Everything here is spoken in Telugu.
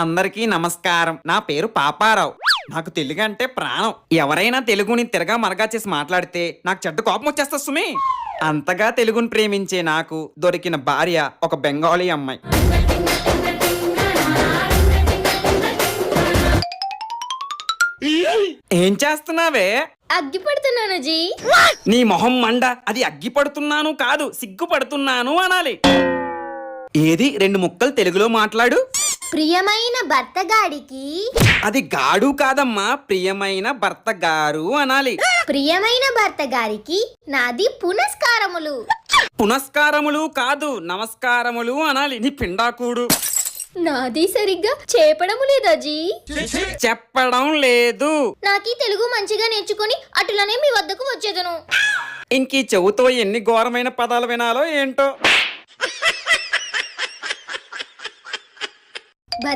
అందరికీ నమస్కారం. నా పేరు పాపారావు. నాకు తెలుగు అంటే ప్రాణం. ఎవరైనా తెలుగుని తిరగా మరగా చేసి మాట్లాడితే నాకు చెడ్డ కోపం వచ్చేస్తా సుమి. అంతగా తెలుగుని ప్రేమించే నాకు దొరికిన భార్య ఒక బెంగాలీ అమ్మాయి. ఏం చేస్తున్నావే? అగ్గి పడుతున్నాను జీ. నీ మొహం మండ. అది అగ్గి పడుతున్నాను కాదు, సిగ్గుపడుతున్నాను అనాలి. ఏది 2 ముక్కలు తెలుగులో మాట్లాడు. ప్రియమైన భర్త గాడికి. అది గాడు కాదమ్మా, ప్రియమైన భర్త గారు అనాలి. ప్రియమైన భర్త గారికి నాది పునస్కారములు. పునస్కారములు కాదు, నమస్కారములు అనాలి. నీ పిండాకుడు. నాది సరిగ్గా చెప్పడము లేదా జీ? చెప్పడం లేదు. నాకీ తెలుగు మంచిగా నేర్చుకుని అటులనే మీ వద్దకు వచ్చేదను. ఇంకీ చెవుతో ఎన్ని ఘోరమైన పదాలు వినాలో ఏంటో.